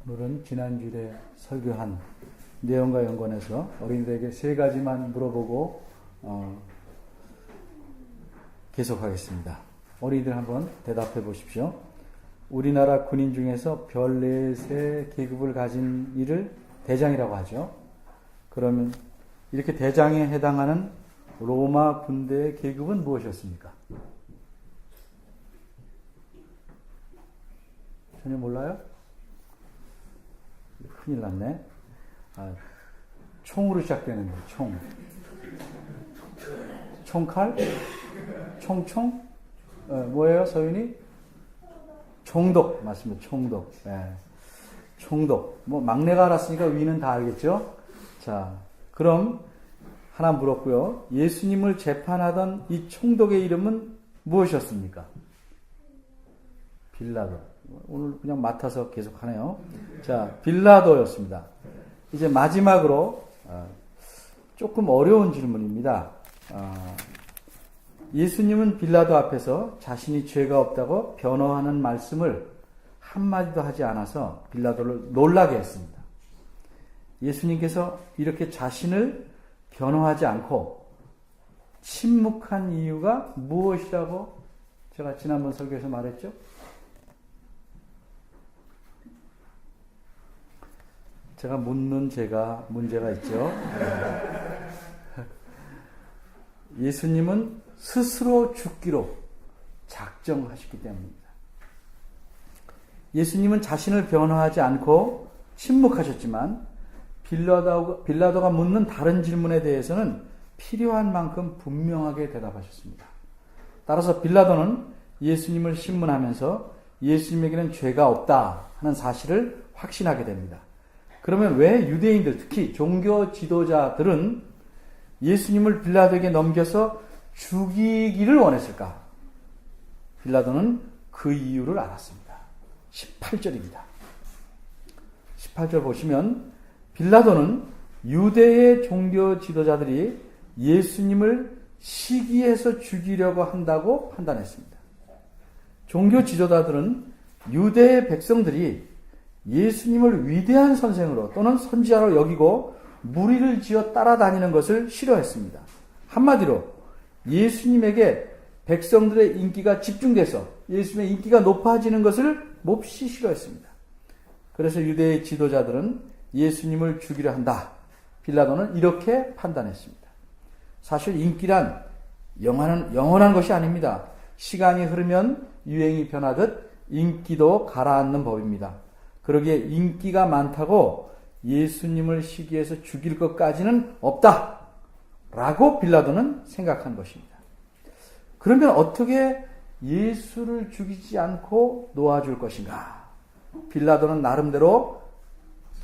오늘은 지난주에 설교한 내용과 연관해서 어린이들에게 세 가지만 물어보고 계속하겠습니다. 어린이들 한번 대답해 보십시오. 우리나라 군인 중에서 별 4의 계급을 가진 이를 대장이라고 하죠. 그러면 이렇게 대장에 해당하는 로마 군대의 계급은 무엇이었습니까? 전혀 몰라요? 큰일 났네. 총으로 시작되는 거예요. 총. 총칼? 총총? 뭐예요, 서윤이? 총독. 맞습니다. 총독. 총독. 뭐, 막내가 알았으니까 위는 다 알겠죠? 자, 그럼, 하나 물었고요. 예수님을 재판하던 이 총독의 이름은 무엇이었습니까? 빌라도. 오늘 그냥 맡아서 계속 하네요. 자, 빌라도였습니다. 이제 마지막으로, 조금 어려운 질문입니다. 예수님은 빌라도 앞에서 자신이 죄가 없다고 변호하는 말씀을 한마디도 하지 않아서 빌라도를 놀라게 했습니다. 예수님께서 이렇게 자신을 변호하지 않고 침묵한 이유가 무엇이라고 제가 지난번 설교에서 말했죠? 제가 묻는 제가 문제가 있죠. 예수님은 스스로 죽기로 작정하셨기 때문입니다. 예수님은 자신을 변호하지 않고 침묵하셨지만 빌라도가 묻는 다른 질문에 대해서는 필요한 만큼 분명하게 대답하셨습니다. 따라서 빌라도는 예수님을 신문하면서 예수님에게는 죄가 없다 하는 사실을 확신하게 됩니다. 그러면 왜 유대인들, 특히 종교 지도자들은 예수님을 빌라도에게 넘겨서 죽이기를 원했을까? 빌라도는 그 이유를 알았습니다. 18절입니다. 18절 보시면 빌라도는 유대의 종교 지도자들이 예수님을 시기해서 죽이려고 한다고 판단했습니다. 종교 지도자들은 유대의 백성들이 예수님을 위대한 선생으로 또는 선지자로 여기고 무리를 지어 따라다니는 것을 싫어했습니다. 한마디로 예수님에게 백성들의 인기가 집중돼서 예수님의 인기가 높아지는 것을 몹시 싫어했습니다. 그래서 유대의 지도자들은 예수님을 죽이려 한다. 빌라도는 이렇게 판단했습니다. 사실 인기란 영원한 것이 아닙니다. 시간이 흐르면 유행이 변하듯 인기도 가라앉는 법입니다. 그러기에 인기가 많다고 예수님을 시기해서 죽일 것까지는 없다. 라고 빌라도는 생각한 것입니다. 그러면 어떻게 예수를 죽이지 않고 놓아줄 것인가? 빌라도는 나름대로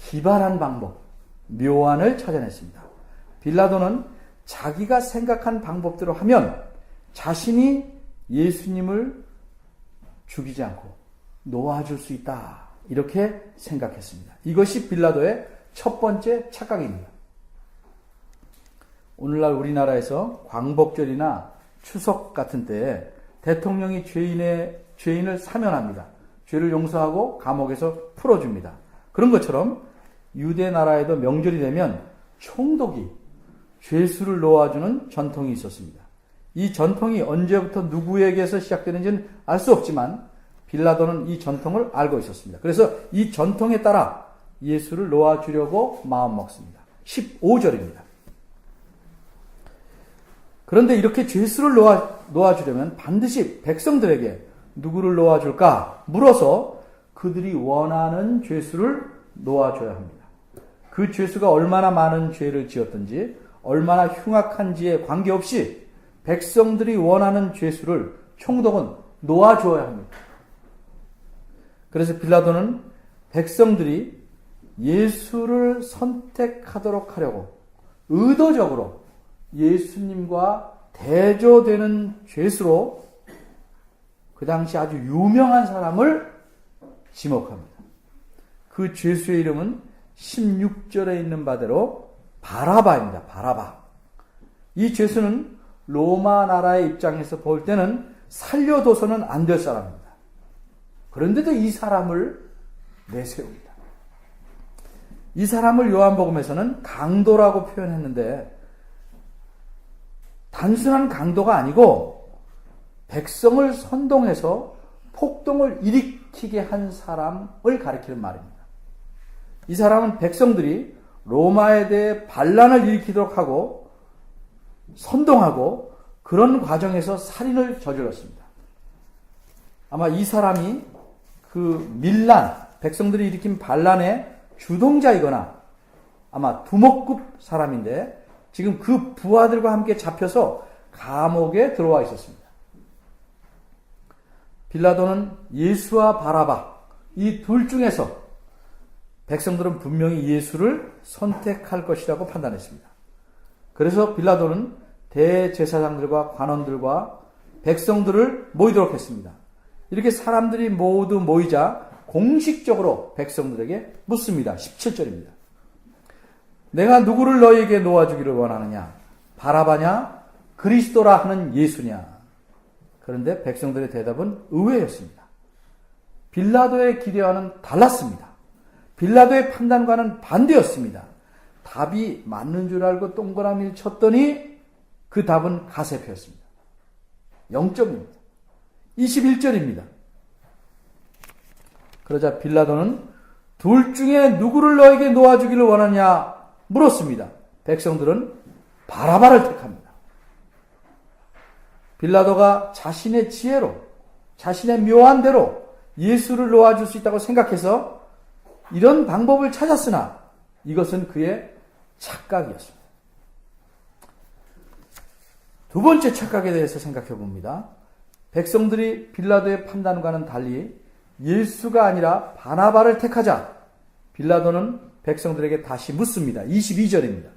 기발한 방법, 묘안을 찾아냈습니다. 빌라도는 자기가 생각한 방법대로 하면 자신이 예수님을 죽이지 않고 놓아줄 수 있다. 이렇게 생각했습니다. 이것이 빌라도의 첫 번째 착각입니다. 오늘날 우리나라에서 광복절이나 추석 같은 때에 대통령이 죄인을 사면합니다. 죄를 용서하고 감옥에서 풀어줍니다. 그런 것처럼 유대 나라에도 명절이 되면 총독이 죄수를 놓아주는 전통이 있었습니다. 이 전통이 언제부터 누구에게서 시작되는지는 알 수 없지만 빌라도는 이 전통을 알고 있었습니다. 그래서 이 전통에 따라 예수를 놓아주려고 마음먹습니다. 15절입니다. 그런데 이렇게 죄수를 놓아주려면 반드시 백성들에게 누구를 놓아줄까 물어서 그들이 원하는 죄수를 놓아줘야 합니다. 그 죄수가 얼마나 많은 죄를 지었든지 얼마나 흉악한지에 관계없이 백성들이 원하는 죄수를 총독은 놓아줘야 합니다. 그래서 빌라도는 백성들이 예수를 선택하도록 하려고 의도적으로 예수님과 대조되는 죄수로 그 당시 아주 유명한 사람을 지목합니다. 그 죄수의 이름은 16절에 있는 바대로 바라바입니다. 바라바. 이 죄수는 로마 나라의 입장에서 볼 때는 살려둬서는 안 될 사람입니다. 그런데도 이 사람을 내세웁니다. 이 사람을 요한복음에서는 강도라고 표현했는데 단순한 강도가 아니고 백성을 선동해서 폭동을 일으키게 한 사람을 가리키는 말입니다. 이 사람은 백성들이 로마에 대해 반란을 일으키도록 하고 선동하고 그런 과정에서 살인을 저질렀습니다. 아마 이 사람이 그 밀란, 백성들이 일으킨 반란의 주동자이거나 아마 두목급 사람인데 지금 그 부하들과 함께 잡혀서 감옥에 들어와 있었습니다. 빌라도는 예수와 바라바 이 둘 중에서 백성들은 분명히 예수를 선택할 것이라고 판단했습니다. 그래서 빌라도는 대제사장들과 관원들과 백성들을 모이도록 했습니다. 이렇게 사람들이 모두 모이자 공식적으로 백성들에게 묻습니다. 17절입니다. 내가 누구를 너희에게 놓아주기를 원하느냐? 바라바냐? 그리스도라 하는 예수냐? 그런데 백성들의 대답은 의외였습니다. 빌라도의 기대와는 달랐습니다. 빌라도의 판단과는 반대였습니다. 답이 맞는 줄 알고 동그라미를 쳤더니 그 답은 가세표였습니다. 0점입니다. 21절입니다. 그러자 빌라도는 둘 중에 누구를 너에게 놓아주기를 원하냐 물었습니다. 백성들은 바라바를 택합니다. 빌라도가 자신의 지혜로 자신의 묘한 대로 예수를 놓아줄 수 있다고 생각해서 이런 방법을 찾았으나 이것은 그의 착각이었습니다. 두 번째 착각에 대해서 생각해 봅니다. 백성들이 빌라도의 판단과는 달리 예수가 아니라 바나바를 택하자 빌라도는 백성들에게 다시 묻습니다. 22절입니다.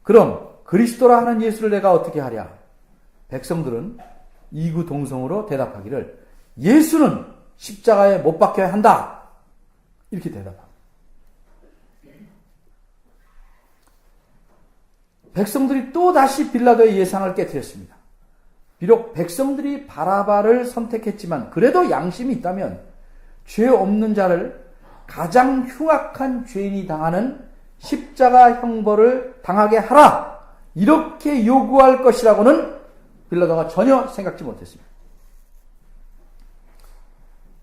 그럼 그리스도라 하는 예수를 내가 어떻게 하랴? 백성들은 이구동성으로 대답하기를 예수는 십자가에 못 박혀야 한다. 이렇게 대답합니다. 백성들이 또다시 빌라도의 예상을 깨뜨렸습니다. 비록 백성들이 바라바를 선택했지만 그래도 양심이 있다면 죄 없는 자를 가장 흉악한 죄인이 당하는 십자가 형벌을 당하게 하라. 이렇게 요구할 것이라고는 빌라도가 전혀 생각지 못했습니다.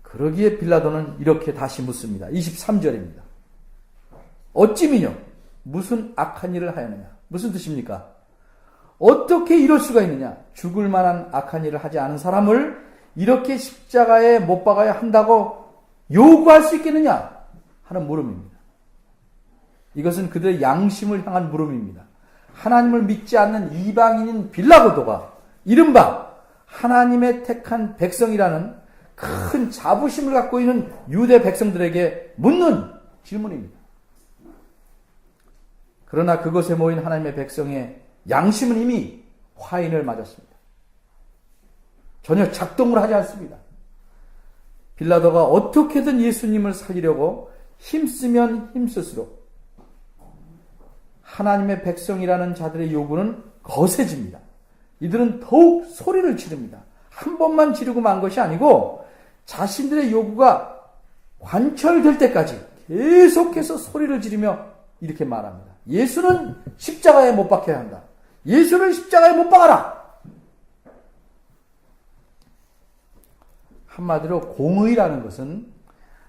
그러기에 빌라도는 이렇게 다시 묻습니다. 23절입니다. 어찌미뇨? 무슨 악한 일을 하였느냐? 무슨 뜻입니까? 어떻게 이럴 수가 있느냐? 죽을 만한 악한 일을 하지 않은 사람을 이렇게 십자가에 못 박아야 한다고 요구할 수 있겠느냐? 하는 물음입니다. 이것은 그들의 양심을 향한 물음입니다. 하나님을 믿지 않는 이방인인 빌라도가 이른바 하나님의 택한 백성이라는 큰 자부심을 갖고 있는 유대 백성들에게 묻는 질문입니다. 그러나 그것에 모인 하나님의 백성의 양심은 이미 화인을 맞았습니다. 전혀 작동을 하지 않습니다. 빌라도가 어떻게든 예수님을 살리려고 힘쓰면 힘쓸수록 하나님의 백성이라는 자들의 요구는 거세집니다. 이들은 더욱 소리를 지릅니다. 한 번만 지르고 만 것이 아니고 자신들의 요구가 관철될 때까지 계속해서 소리를 지르며 이렇게 말합니다. 예수는 십자가에 못 박혀야 한다. 예수를 십자가에 못 박아라. 한마디로 공의라는 것은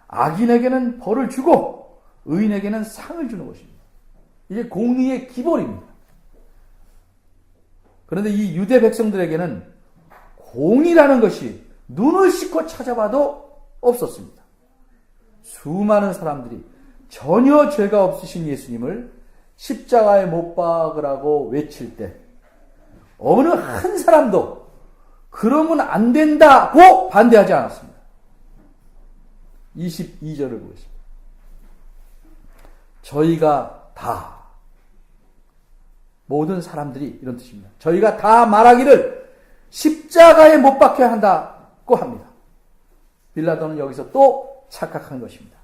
악인에게는 벌을 주고 의인에게는 상을 주는 것입니다. 이게 공의의 기본입니다. 그런데 이 유대 백성들에게는 공의라는 것이 눈을 씻고 찾아봐도 없었습니다. 수많은 사람들이 전혀 죄가 없으신 예수님을 십자가에 못 박으라고 외칠 때 어느 한 사람도 그러면 안 된다고 반대하지 않았습니다. 22절을 보겠습니다. 저희가 다 모든 사람들이 이런 뜻입니다. 저희가 다 말하기를 십자가에 못 박혀야 한다고 합니다. 빌라도는 여기서 또 착각한 것입니다.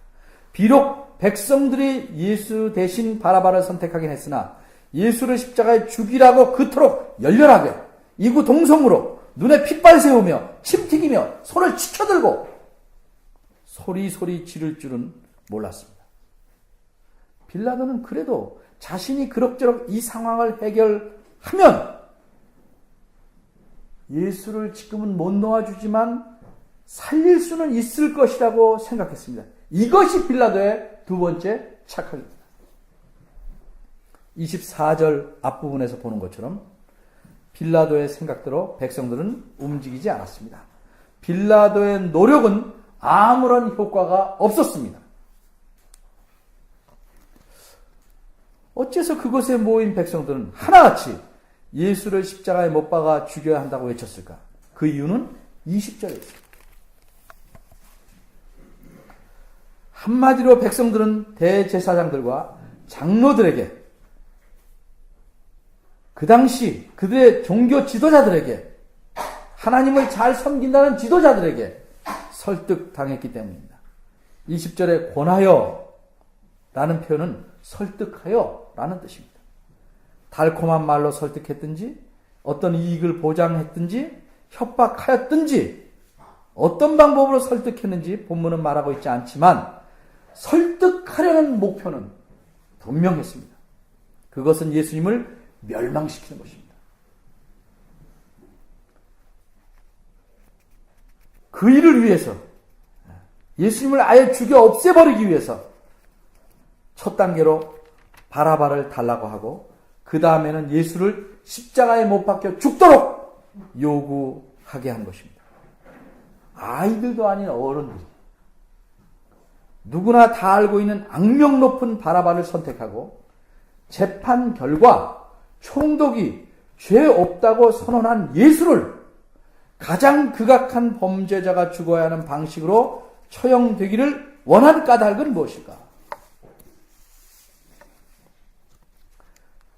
비록 백성들이 예수 대신 바라바를 선택하긴 했으나 예수를 십자가에 죽이라고 그토록 열렬하게 이구동성으로 눈에 핏발 세우며 침 튀기며 손을 치켜들고 소리소리 지를 줄은 몰랐습니다. 빌라도는 그래도 자신이 그럭저럭 이 상황을 해결하면 예수를 지금은 못 놓아주지만 살릴 수는 있을 것이라고 생각했습니다. 이것이 빌라도의 두 번째 착각입니다. 24절 앞부분에서 보는 것처럼 빌라도의 생각대로 백성들은 움직이지 않았습니다. 빌라도의 노력은 아무런 효과가 없었습니다. 어째서 그곳에 모인 백성들은 하나같이 예수를 십자가에 못 박아 죽여야 한다고 외쳤을까? 그 이유는 20절에 있습니다. 한마디로 백성들은 대제사장들과 장로들에게, 그 당시 그들의 종교 지도자들에게, 하나님을 잘 섬긴다는 지도자들에게 설득당했기 때문입니다. 20절에 권하여 라는 표현은 설득하여 라는 뜻입니다. 달콤한 말로 설득했든지, 어떤 이익을 보장했든지, 협박하였든지, 어떤 방법으로 설득했는지 본문은 말하고 있지 않지만 설득하려는 목표는 분명했습니다. 그것은 예수님을 멸망시키는 것입니다. 그 일을 위해서, 예수님을 아예 죽여 없애버리기 위해서 첫 단계로 바라바를 달라고 하고, 그 다음에는 예수를 십자가에 못 박혀 죽도록 요구하게 한 것입니다. 아이들도 아닌 어른들이 누구나 다 알고 있는 악명 높은 바라바를 선택하고 재판 결과 총독이 죄 없다고 선언한 예수를 가장 극악한 범죄자가 죽어야 하는 방식으로 처형되기를 원한 까닭은 무엇일까?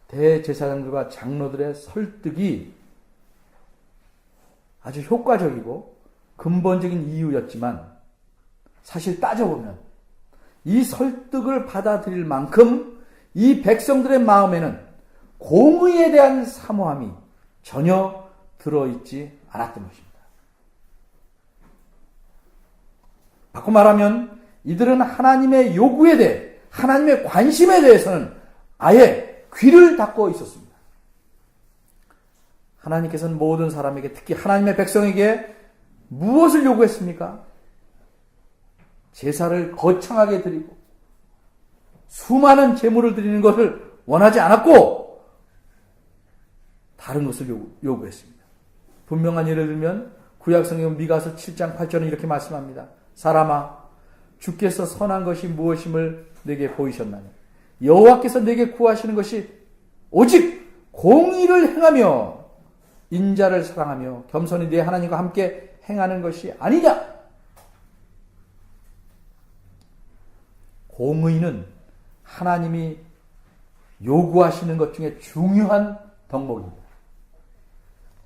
대제사장들과 장로들의 설득이 아주 효과적이고 근본적인 이유였지만, 사실 따져보면 이 설득을 받아들일 만큼 이 백성들의 마음에는 공의에 대한 사모함이 전혀 들어있지 않았던 것입니다. 바꿔 말하면 이들은 하나님의 요구에 대해, 하나님의 관심에 대해서는 아예 귀를 닫고 있었습니다. 하나님께서는 모든 사람에게, 특히 하나님의 백성에게 무엇을 요구했습니까? 제사를 거창하게 드리고 수많은 제물을 드리는 것을 원하지 않았고 다른 것을 요구했습니다. 분명한 예를 들면 구약성경 미가서 7장 8절은 이렇게 말씀합니다. 사람아, 주께서 선한 것이 무엇임을 내게 보이셨나니 여호와께서 내게 구하시는 것이 오직 공의를 행하며 인자를 사랑하며 겸손히 내 하나님과 함께 행하는 것이 아니냐? 공의는 하나님이 요구하시는 것 중에 중요한 덕목입니다.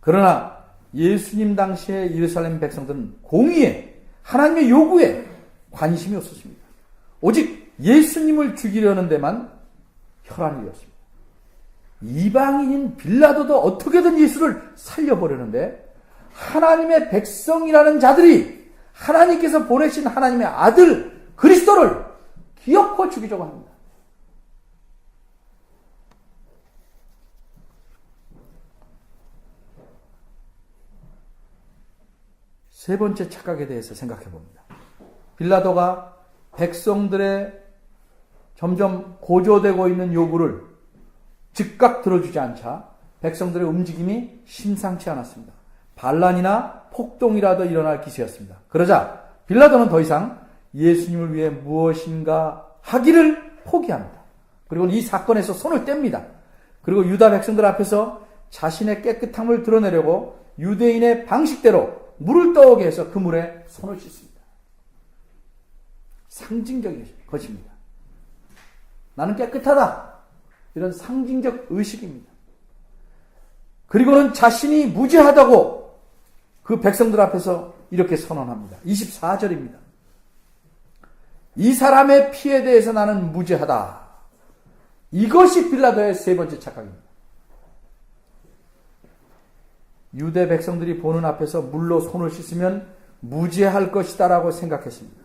그러나 예수님 당시의 예루살렘 백성들은 공의에, 하나님의 요구에 관심이 없었습니다. 오직 예수님을 죽이려는 데만 혈안이 되었습니다. 이방인인 빌라도도 어떻게든 예수를 살려보려는데 하나님의 백성이라는 자들이 하나님께서 보내신 하나님의 아들 그리스도를 기어코 죽이려고 합니다. 세 번째 착각에 대해서 생각해 봅니다. 빌라도가 백성들의 점점 고조되고 있는 요구를 즉각 들어주지 않자 백성들의 움직임이 심상치 않았습니다. 반란이나 폭동이라도 일어날 기세였습니다. 그러자 빌라도는 더 이상 예수님을 위해 무엇인가 하기를 포기합니다. 그리고 이 사건에서 손을 뗍니다. 그리고 유다 백성들 앞에서 자신의 깨끗함을 드러내려고 유대인의 방식대로 물을 떠오게 해서 그 물에 손을 씻습니다. 상징적인 것입니다. 나는 깨끗하다. 이런 상징적 의식입니다. 그리고는 자신이 무죄하다고 그 백성들 앞에서 이렇게 선언합니다. 24절입니다. 이 사람의 피에 대해서 나는 무죄하다. 이것이 빌라도의 세 번째 착각입니다. 유대 백성들이 보는 앞에서 물로 손을 씻으면 무죄할 것이다라고 생각했습니다.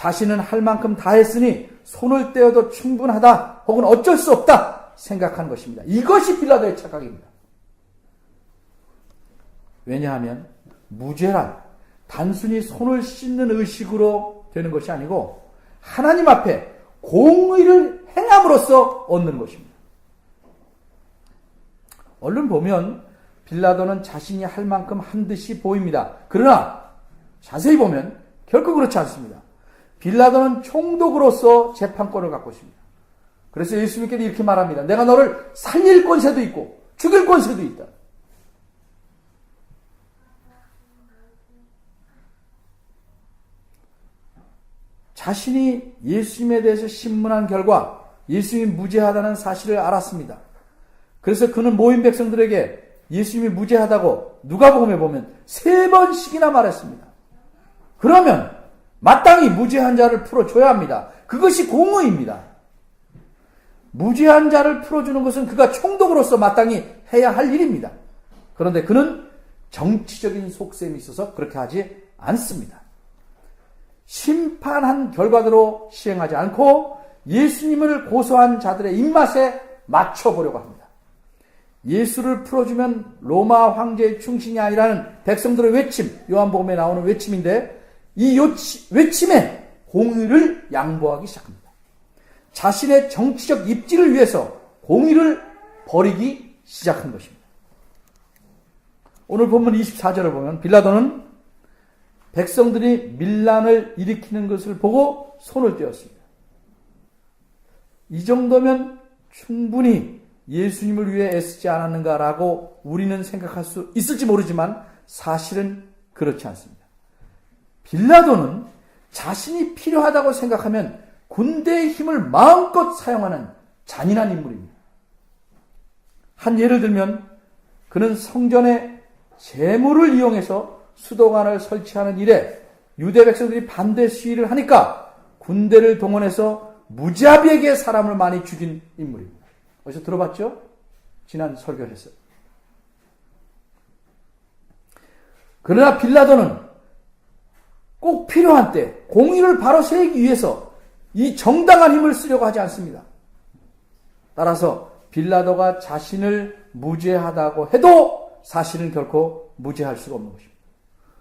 자신은 할 만큼 다 했으니 손을 떼어도 충분하다 혹은 어쩔 수 없다 생각하는 것입니다. 이것이 빌라도의 착각입니다. 왜냐하면 무죄란 단순히 손을 씻는 의식으로 되는 것이 아니고 하나님 앞에 공의를 행함으로써 얻는 것입니다. 얼른 보면 빌라도는 자신이 할 만큼 한 듯이 보입니다. 그러나 자세히 보면 결코 그렇지 않습니다. 빌라도는 총독으로서 재판권을 갖고 있습니다. 그래서 예수님께서 이렇게 말합니다. 내가 너를 살릴 권세도 있고 죽일 권세도 있다. 자신이 예수님에 대해서 신문한 결과 예수님이 무죄하다는 사실을 알았습니다. 그래서 그는 모인 백성들에게 예수님이 무죄하다고 누가복음에 보면 3번씩이나 말했습니다. 그러면 마땅히 무죄한 자를 풀어줘야 합니다. 그것이 공의입니다. 무죄한 자를 풀어주는 것은 그가 총독으로서 마땅히 해야 할 일입니다. 그런데 그는 정치적인 속셈이 있어서 그렇게 하지 않습니다. 심판한 결과대로 시행하지 않고 예수님을 고소한 자들의 입맛에 맞춰보려고 합니다. 예수를 풀어주면 로마 황제의 충신이 아니라는 백성들의 외침, 요한복음에 나오는 외침인데 이 외침에 공의를 양보하기 시작합니다. 자신의 정치적 입지를 위해서 공의를 버리기 시작한 것입니다. 오늘 본문 24절을 보면 빌라도는 백성들이 밀란을 일으키는 것을 보고 손을 떼었습니다. 이 정도면 충분히 예수님을 위해 애쓰지 않았는가라고 우리는 생각할 수 있을지 모르지만 사실은 그렇지 않습니다. 빌라도는 자신이 필요하다고 생각하면 군대의 힘을 마음껏 사용하는 잔인한 인물입니다. 한 예를 들면 그는 성전에 재물을 이용해서 수도관을 설치하는 일에 유대 백성들이 반대 시위를 하니까 군대를 동원해서 무자비하게 사람을 많이 죽인 인물입니다. 어디서 들어봤죠? 지난 설교에서. 그러나 빌라도는 꼭 필요한 때 공의를 바로 세우기 위해서 이 정당한 힘을 쓰려고 하지 않습니다. 따라서 빌라도가 자신을 무죄하다고 해도 사실은 결코 무죄할 수가 없는 것입니다.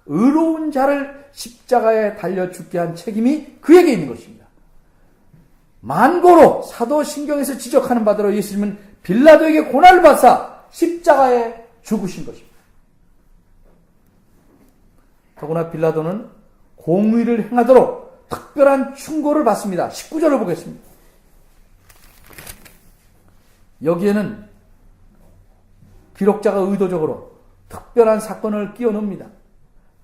의로운 자를 십자가에 달려 죽게 한 책임이 그에게 있는 것입니다. 만고로 사도신경에서 지적하는 바대로 예수님은 빌라도에게 고난을 받사 십자가에 죽으신 것입니다. 더구나 빌라도는 공의를 행하도록 특별한 충고를 받습니다. 19절을 보겠습니다. 여기에는 기록자가 의도적으로 특별한 사건을 끼워 넣습니다.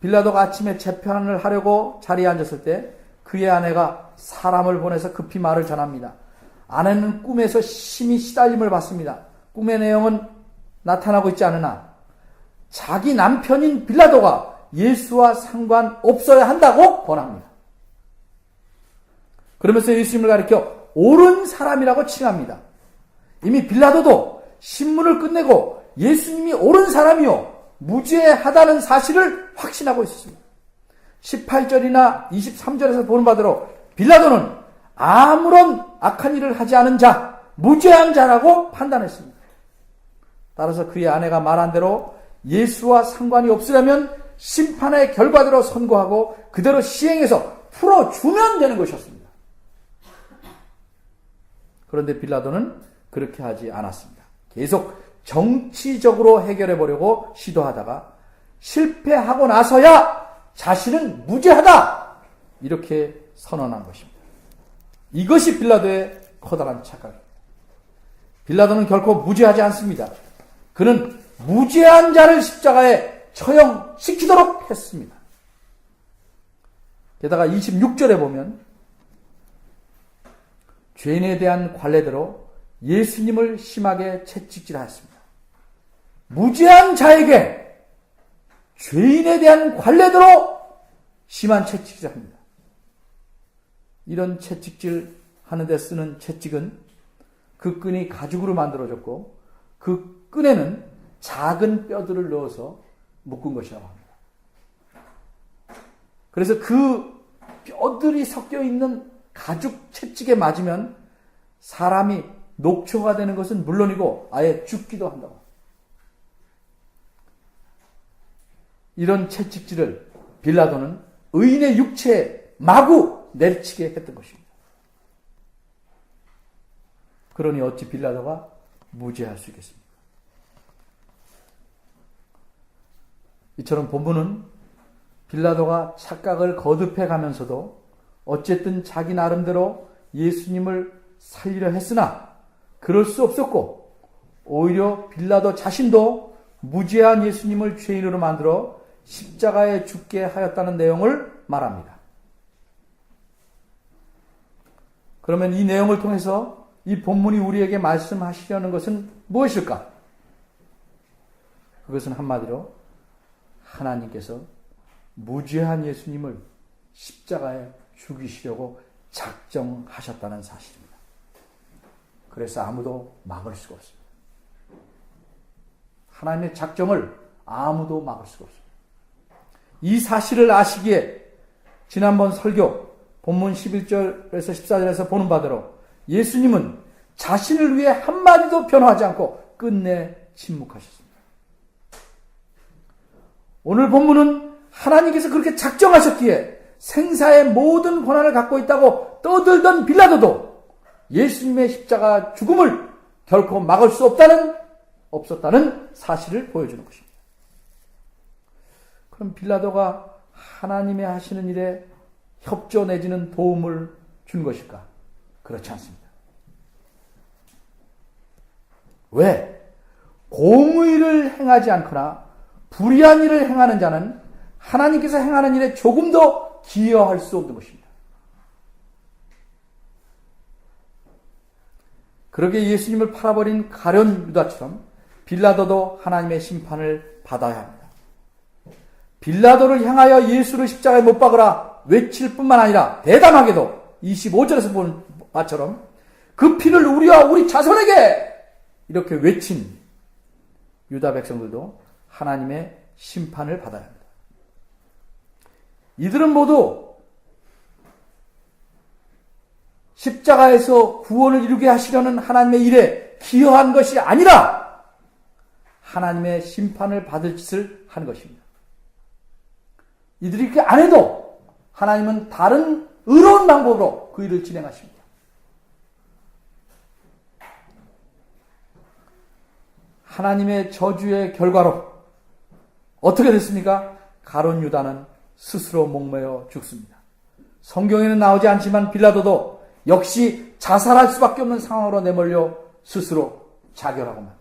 빌라도가 아침에 재판을 하려고 자리에 앉았을 때 그의 아내가 사람을 보내서 급히 말을 전합니다. 아내는 꿈에서 심히 시달림을 받습니다. 꿈의 내용은 나타나고 있지 않으나 자기 남편인 빌라도가 예수와 상관없어야 한다고 권합니다. 그러면서 예수님을 가리켜 옳은 사람이라고 칭합니다. 이미 빌라도도 신문을 끝내고 예수님이 옳은 사람이요 무죄하다는 사실을 확신하고 있었습니다. 18절이나 23절에서 보는 바대로 빌라도는 아무런 악한 일을 하지 않은 자, 무죄한 자라고 판단했습니다. 따라서 그의 아내가 말한 대로 예수와 상관이 없으려면 심판의 결과대로 선고하고 그대로 시행해서 풀어주면 되는 것이었습니다. 그런데 빌라도는 그렇게 하지 않았습니다. 계속 정치적으로 해결해 보려고 시도하다가 실패하고 나서야 자신은 무죄하다 이렇게 선언한 것입니다. 이것이 빌라도의 커다란 착각입니다. 빌라도는 결코 무죄하지 않습니다. 그는 무죄한 자를 십자가에 처형시키도록 했습니다. 게다가 26절에 보면 죄인에 대한 관례대로 예수님을 심하게 채찍질하였습니다. 무죄한 자에게 죄인에 대한 관례대로 심한 채찍질을 합니다. 이런 채찍질 하는 데 쓰는 채찍은 그 끈이 가죽으로 만들어졌고 그 끈에는 작은 뼈들을 넣어서 묶은 것이라고 합니다. 그래서 그 뼈들이 섞여 있는 가죽 채찍에 맞으면 사람이 녹초가 되는 것은 물론이고 아예 죽기도 한다고. 이런 채찍질을 빌라도는 의인의 육체에 마구 내리치게 했던 것입니다. 그러니 어찌 빌라도가 무죄할 수 있겠습니까? 이처럼 본문은 빌라도가 착각을 거듭해 가면서도 어쨌든 자기 나름대로 예수님을 살리려 했으나 그럴 수 없었고 오히려 빌라도 자신도 무죄한 예수님을 죄인으로 만들어 십자가에 죽게 하였다는 내용을 말합니다. 그러면 이 내용을 통해서 이 본문이 우리에게 말씀하시려는 것은 무엇일까? 그것은 한마디로 하나님께서 무죄한 예수님을 십자가에 죽이시려고 작정하셨다는 사실입니다. 그래서 아무도 막을 수가 없습니다. 하나님의 작정을 아무도 막을 수가 없습니다. 이 사실을 아시기에 지난번 설교 본문 11절에서 14절에서 보는 바대로 예수님은 자신을 위해 한마디도 변화하지 않고 끝내 침묵하셨습니다. 오늘 본문은 하나님께서 그렇게 작정하셨기에 생사의 모든 권한을 갖고 있다고 떠들던 빌라도도 예수님의 십자가 죽음을 결코 막을 수 없었다는 사실을 보여주는 것입니다. 그럼 빌라도가 하나님의 하시는 일에 협조 내지는 도움을 준 것일까? 그렇지 않습니다. 왜? 공의를 행하지 않거나 불의한 일을 행하는 자는 하나님께서 행하는 일에 조금 더 기여할 수 없는 것입니다. 그러게 예수님을 팔아버린 가룟 유다처럼 빌라도도 하나님의 심판을 받아야 합니다. 빌라도를 향하여 예수를 십자가에 못 박으라 외칠 뿐만 아니라 대담하게도 25절에서 본 바처럼 그 피를 우리와 우리 자손에게 이렇게 외친 유다 백성들도 하나님의 심판을 받아야 합니다. 이들은 모두 십자가에서 구원을 이루게 하시려는 하나님의 일에 기여한 것이 아니라 하나님의 심판을 받을 짓을 한 것입니다. 이들이 그렇게 안 해도 하나님은 다른 의로운 방법으로 그 일을 진행하십니다. 하나님의 저주의 결과로 어떻게 됐습니까? 가룟 유다는 스스로 목매어 죽습니다. 성경에는 나오지 않지만 빌라도도 역시 자살할 수밖에 없는 상황으로 내몰려 스스로 자결하고만.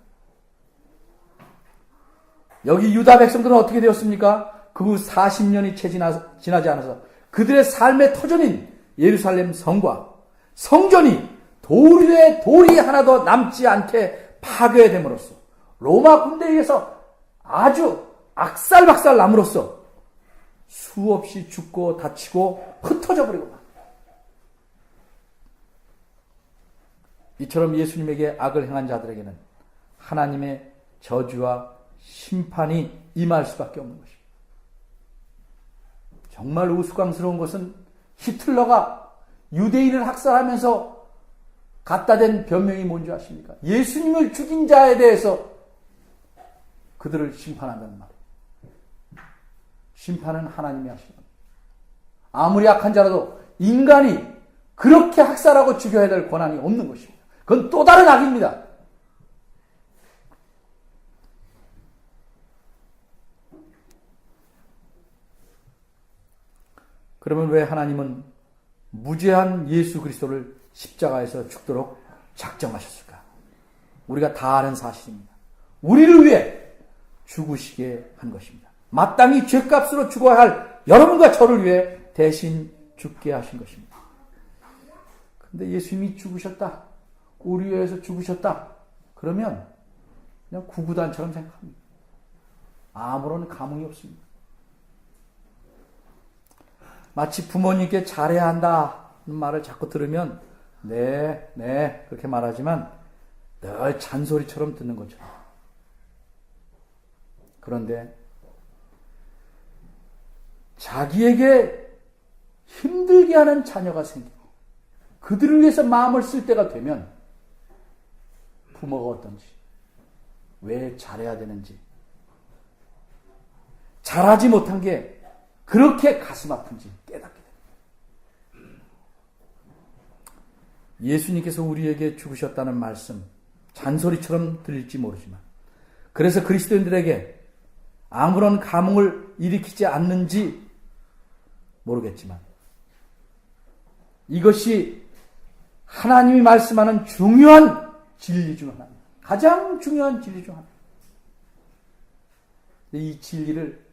여기 유다 백성들은 어떻게 되었습니까? 그 후 40년이 채 지나지 않아서 그들의 삶의 터전인 예루살렘 성과 성전이 돌 위에 돌이 하나도 남지 않게 파괴됨으로써 로마 군대에 의해서 아주 악살박살 남으로써 수없이 죽고 다치고 흩어져 버리고 이처럼 예수님에게 악을 행한 자들에게는 하나님의 저주와 심판이 임할 수밖에 없는 것입니다. 정말 우스꽝스러운 것은 히틀러가 유대인을 학살하면서 갖다 댄 변명이 뭔지 아십니까? 예수님을 죽인 자에 대해서 그들을 심판한다는 말이에요. 심판은 하나님이 하시는 겁니다. 아무리 악한 자라도 인간이 그렇게 학살하고 죽여야 될 권한이 없는 것입니다. 그건 또 다른 악입니다. 그러면 왜 하나님은 무죄한 예수 그리스도를 십자가에서 죽도록 작정하셨을까? 우리가 다 아는 사실입니다. 우리를 위해 죽으시게 한 것입니다. 마땅히 죄값으로 죽어야 할 여러분과 저를 위해 대신 죽게 하신 것입니다. 그런데 예수님이 죽으셨다. 우리 위해서 죽으셨다. 그러면 그냥 구구단처럼 생각합니다. 아무런 감흥이 없습니다. 마치 부모님께 잘해야 한다는 말을 자꾸 들으면 네 그렇게 말하지만 늘 잔소리처럼 듣는 거죠. 그런데 자기에게 힘들게 하는 자녀가 생기고 그들을 위해서 마음을 쓸 때가 되면 부모가 어떤지, 왜 잘해야 되는지, 잘하지 못한 게 그렇게 가슴 아픈지 깨닫게 됩니다. 예수님께서 우리에게 죽으셨다는 말씀, 잔소리처럼 들릴지 모르지만, 그래서 그리스도인들에게 아무런 감흥을 일으키지 않는지 모르겠지만, 이것이 하나님이 말씀하는 중요한 진리 중 하나입니다. 가장 중요한 진리 중 하나입니다. 이 진리를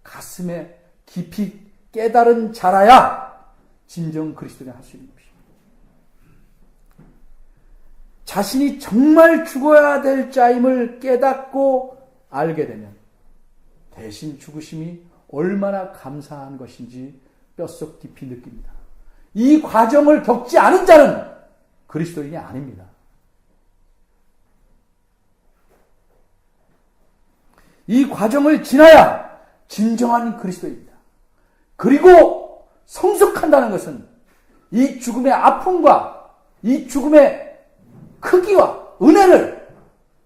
가슴에 깊이 깨달은 자라야 진정 그리스도인이 할 수 있는 것입니다. 자신이 정말 죽어야 될 자임을 깨닫고 알게 되면 대신 죽으심이 얼마나 감사한 것인지 뼛속 깊이 느낍니다. 이 과정을 겪지 않은 자는 그리스도인이 아닙니다. 이 과정을 지나야 진정한 그리스도입니다. 그리고 성숙한다는 것은 이 죽음의 아픔과 이 죽음의 크기와 은혜를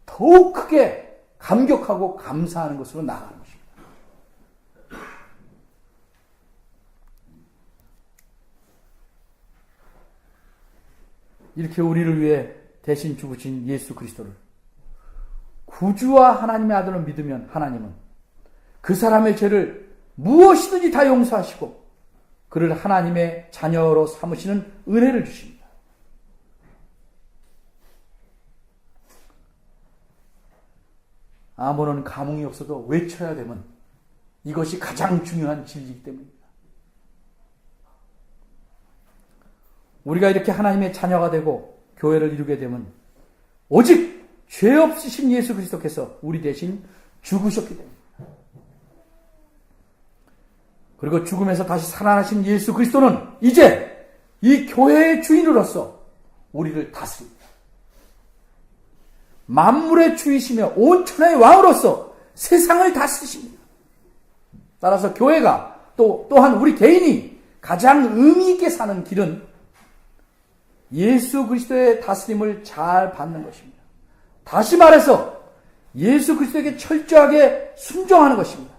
더욱 크게 감격하고 감사하는 것으로 나아가는 것입니다. 이렇게 우리를 위해 대신 죽으신 예수 그리스도를 구주와 하나님의 아들로 믿으면 하나님은 그 사람의 죄를 무엇이든지 다 용서하시고 그를 하나님의 자녀로 삼으시는 은혜를 주십니다. 아무런 감흥이 없어도 외쳐야 되면 이것이 가장 중요한 진리이기 때문입니다. 우리가 이렇게 하나님의 자녀가 되고 교회를 이루게 되면 오직 죄 없으신 예수 그리스도께서 우리 대신 죽으셨기 때문입니다. 그리고 죽음에서 다시 살아나신 예수 그리스도는 이제 이 교회의 주인으로서 우리를 다스립니다. 만물의 주이시며 온 천하의 왕으로서 세상을 다스리십니다. 따라서 교회가 또한 우리 개인이 가장 의미 있게 사는 길은 예수 그리스도의 다스림을 잘 받는 것입니다. 다시 말해서 예수 그리스도에게 철저하게 순종하는 것입니다.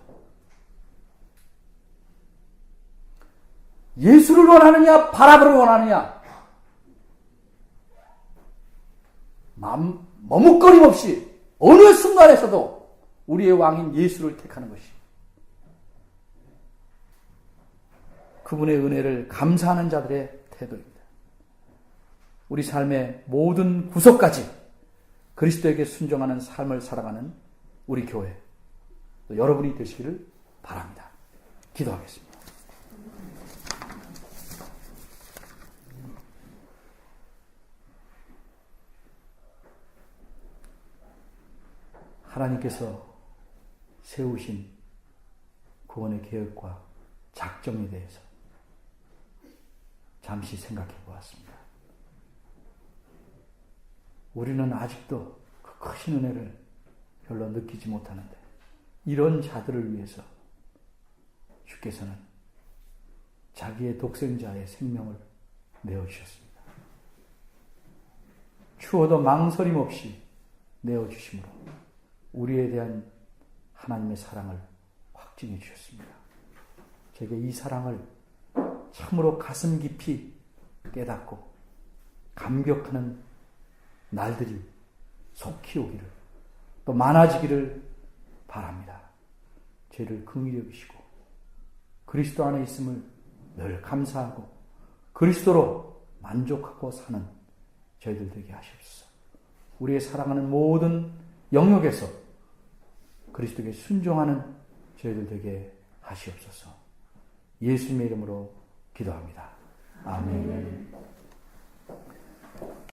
예수를 원하느냐 바라보를 원하느냐 머뭇거림 없이 어느 순간에서도 우리의 왕인 예수를 택하는 것입니다. 그분의 은혜를 감사하는 자들의 태도입니다. 우리 삶의 모든 구석까지 그리스도에게 순종하는 삶을 살아가는 우리 교회, 또 여러분이 되시기를 바랍니다. 기도하겠습니다. 하나님께서 세우신 구원의 계획과 작정에 대해서 잠시 생각해 보았습니다. 우리는 아직도 그 크신 은혜를 별로 느끼지 못하는데 이런 자들을 위해서 주께서는 자기의 독생자의 생명을 내어주셨습니다. 추워도 망설임 없이 내어주심으로 우리에 대한 하나님의 사랑을 확증해 주셨습니다. 제게 이 사랑을 참으로 가슴 깊이 깨닫고 감격하는 날들이 속히 오기를 또 많아지기를 바랍니다. 죄를 긍휼히 여기시고 그리스도 안에 있음을 늘 감사하고 그리스도로 만족하고 사는 저희들 되게 하시옵소서. 우리의 사랑하는 모든 영역에서 그리스도에게 순종하는 저희들 되게 하시옵소서. 예수님의 이름으로 기도합니다. 아멘.